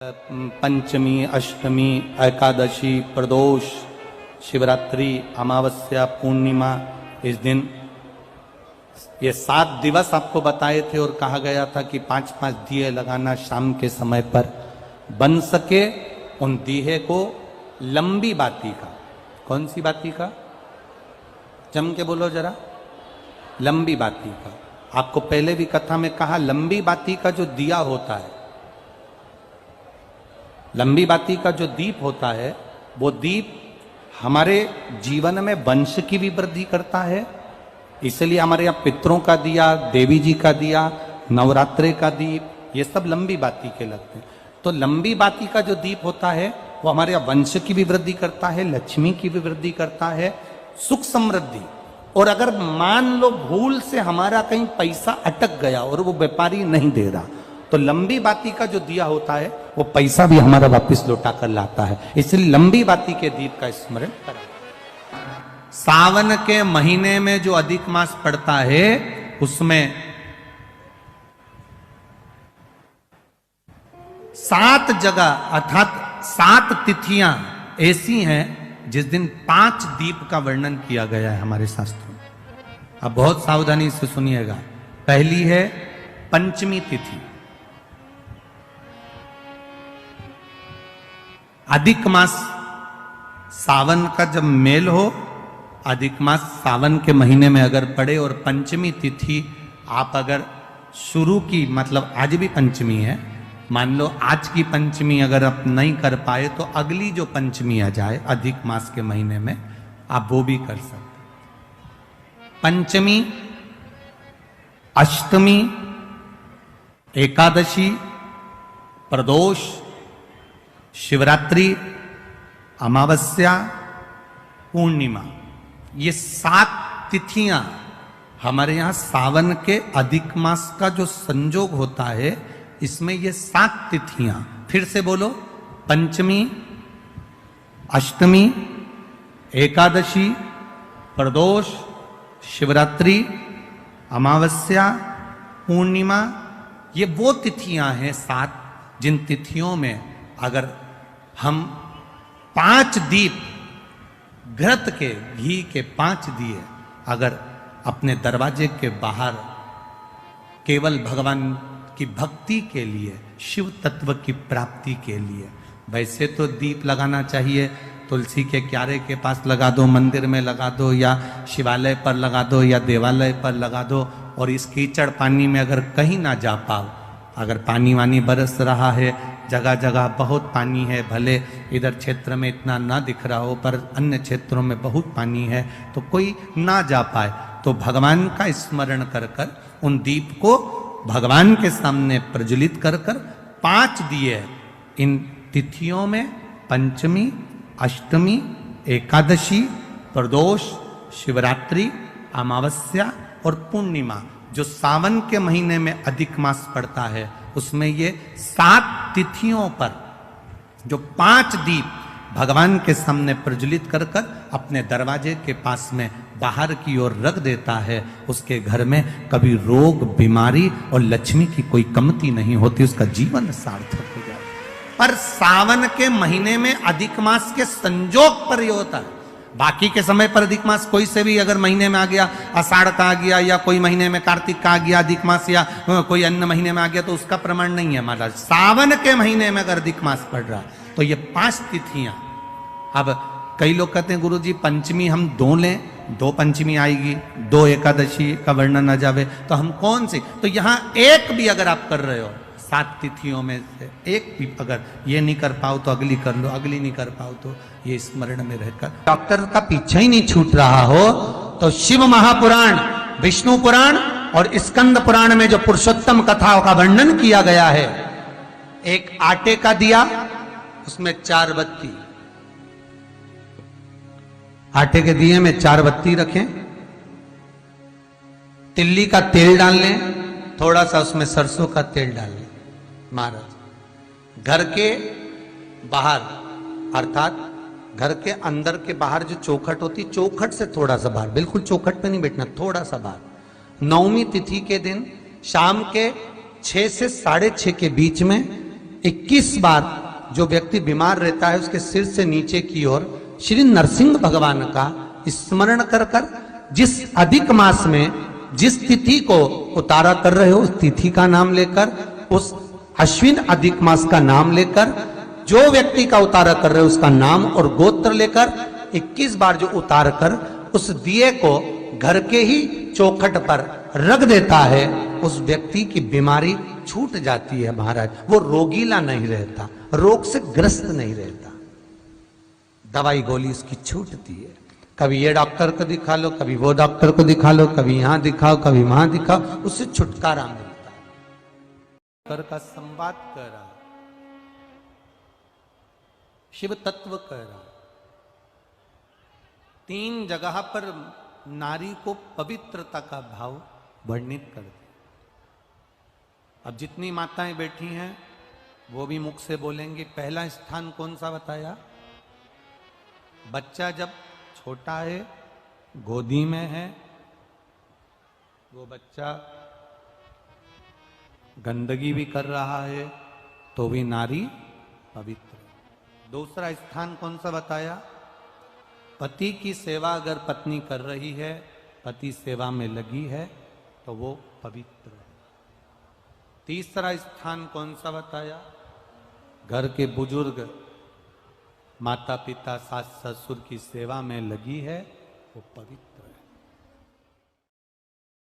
पंचमी, अष्टमी, एकादशी, प्रदोष, शिवरात्रि, अमावस्या, पूर्णिमा, इस दिन ये 7 दिवस आपको बताए थे और कहा गया था कि 5-5 दिए लगाना शाम के समय पर। बन सके उन दिए को लंबी बाती का। कौन सी बाती का? जम के बोलो जरा। लंबी बाती का। आपको पहले भी कथा में कहा, लंबी बाती का जो दिया होता है, लंबी बाती का जो दीप होता है, वो दीप हमारे जीवन में वंश की भी वृद्धि करता है। इसलिए हमारे यहाँ पितरों का दिया, देवी जी का दिया, नवरात्रे का दीप, ये सब लंबी बाती के लगते हैं। तो लंबी बाती का जो दीप होता है वो हमारे यहाँ वंश की भी वृद्धि करता है, लक्ष्मी की भी वृद्धि करता है, सुख समृद्धि। और अगर मान लो भूल से हमारा कहीं पैसा अटक गया और वो व्यापारी नहीं दे रहा, तो लंबी बाती का जो दिया होता है वो पैसा भी हमारा वापस लौटा कर लाता है। इसलिए लंबी बाती के दीप का स्मरण करें। सावन के महीने में जो अधिक मास पड़ता है उसमें 7 जगह अर्थात 7 तिथियां ऐसी हैं जिस दिन 5 दीप का वर्णन किया गया है हमारे शास्त्रों में। अब बहुत सावधानी से सुनिएगा। पहली है पंचमी तिथि। अधिक मास सावन का जब मेल हो, अधिक मास सावन के महीने में अगर पड़े और पंचमी तिथि आप अगर शुरू की, मतलब आज भी पंचमी है, मान लो आज की पंचमी अगर आप नहीं कर पाए तो अगली जो पंचमी आ जाए अधिक मास के महीने में, आप वो भी कर सकते। पंचमी, अष्टमी, एकादशी, प्रदोष, शिवरात्रि, अमावस्या, पूर्णिमा, ये 7 तिथियां हमारे यहां सावन के अधिक मास का जो संजोग होता है, इसमें ये 7 तिथियां, फिर से बोलो, पंचमी, अष्टमी, एकादशी, प्रदोष, शिवरात्रि, अमावस्या, पूर्णिमा, ये वो तिथियां हैं 7 जिन तिथियों में अगर हम 5 दीप घृत के, घी के 5 दिए अगर अपने दरवाजे के बाहर केवल भगवान की भक्ति के लिए, शिव तत्व की प्राप्ति के लिए, वैसे तो दीप लगाना चाहिए, तुलसी के क्यारे के पास लगा दो, मंदिर में लगा दो, या शिवालय पर लगा दो, या देवालय पर लगा दो। और इस कीचड़ पानी में अगर कहीं ना जा पाओ, अगर पानी वानी बरस रहा है, जगह जगह बहुत पानी है, भले इधर क्षेत्र में इतना ना दिख रहा हो पर अन्य क्षेत्रों में बहुत पानी है, तो कोई ना जा पाए तो भगवान का स्मरण कर कर उन दीप को भगवान के सामने प्रज्वलित कर कर 5 दिए इन तिथियों में, पंचमी, अष्टमी, एकादशी, प्रदोष, शिवरात्रि, अमावस्या और पूर्णिमा, जो सावन के महीने में अधिक मास पड़ता है, उसमें ये 7 तिथियों पर जो 5 दीप भगवान के सामने प्रज्वलित कर कर अपने दरवाजे के पास में बाहर की ओर रख देता है, उसके घर में कभी रोग, बीमारी और लक्ष्मी की कोई कमती नहीं होती, उसका जीवन सार्थक हो जाता है। पर सावन के महीने में अधिक मास के संजोग पर यह होता है। बाकी के समय पर अधिक मास कोई से भी अगर महीने में आ गया, आषाढ़ का आ गया, या कोई महीने में कार्तिक का आ गया अधिक मास, या कोई अन्य महीने में आ गया, तो उसका प्रमाण नहीं है महाराज। सावन के महीने में अगर अधिक मास पड़ रहा तो ये 5 तिथियां। अब कई लोग कहते हैं गुरु जी पंचमी हम 2 लें, 2 पंचमी आएगी, 2 एकादशी का वर्णन आ जावे, तो हम कौन सी? तो यहां एक भी अगर आप कर रहे हो 7 तिथियों में से एक भी अगर ये नहीं कर पाओ तो अगली कर लो, अगली नहीं कर पाओ तो ये स्मरण में रहकर डॉक्टर का पीछा ही नहीं छूट रहा हो, तो शिव महापुराण, विष्णु पुराण और स्कंद पुराण में जो पुरुषोत्तम कथाओं का वर्णन किया गया है, एक आटे का दिया, उसमें 4 बत्ती, आटे के दिए में 4 बत्ती रखें, तिल्ली का तेल डाल लें, थोड़ा सा उसमें सरसों का तेल डाल लें। महाराज घर के बाहर, अर्थात घर के अंदर के बाहर जो चौखट होती, चौखट से थोड़ा सा बाहर, बिल्कुल चौखट पे नहीं बैठना, थोड़ा सा बाहर, 9वीं तिथि के दिन शाम के 6 से 6:30 के बीच में 21 बार जो व्यक्ति बीमार रहता है उसके सिर से नीचे की ओर श्री नरसिंह भगवान का स्मरण कर कर, जिस अधिक मास में जिस तिथि को उतारा कर रहे हो उस तिथि का नाम लेकर, उस अश्विन अधिक मास का नाम लेकर, जो व्यक्ति का उतारा कर रहे हो उसका नाम और गोत्र लेकर 21 बार जो उतार कर उस दिए को घर के ही चौखट पर रख देता है, उस व्यक्ति की बीमारी छूट जाती है महाराज। वो रोगीला नहीं रहता, रोग से ग्रस्त नहीं रहता, दवाई गोली उसकी छूटती है। कभी ये डॉक्टर को दिखा लो, कभी वो डॉक्टर को दिखा लो, कभी यहां दिखाओ, कभी वहां दिखाओ, उससे छुटकारा मिलता है। कर का संवाद कर रहा, शिव तत्व कर रहा, 3 जगह पर नारी को पवित्रता का भाव वर्णित कर दिया। अब जितनी माताएं बैठी हैं वो भी मुख से बोलेंगे। पहला स्थान कौन सा बताया? बच्चा जब छोटा है, गोदी में है, वो बच्चा गंदगी भी कर रहा है तो भी नारी पवित्र है। दूसरा स्थान कौन सा बताया? पति की सेवा अगर पत्नी कर रही है, पति सेवा में लगी है तो वो पवित्र है। तीसरा स्थान कौन सा बताया? घर के बुजुर्ग माता पिता सास ससुर की सेवा में लगी है, वो पवित्र है।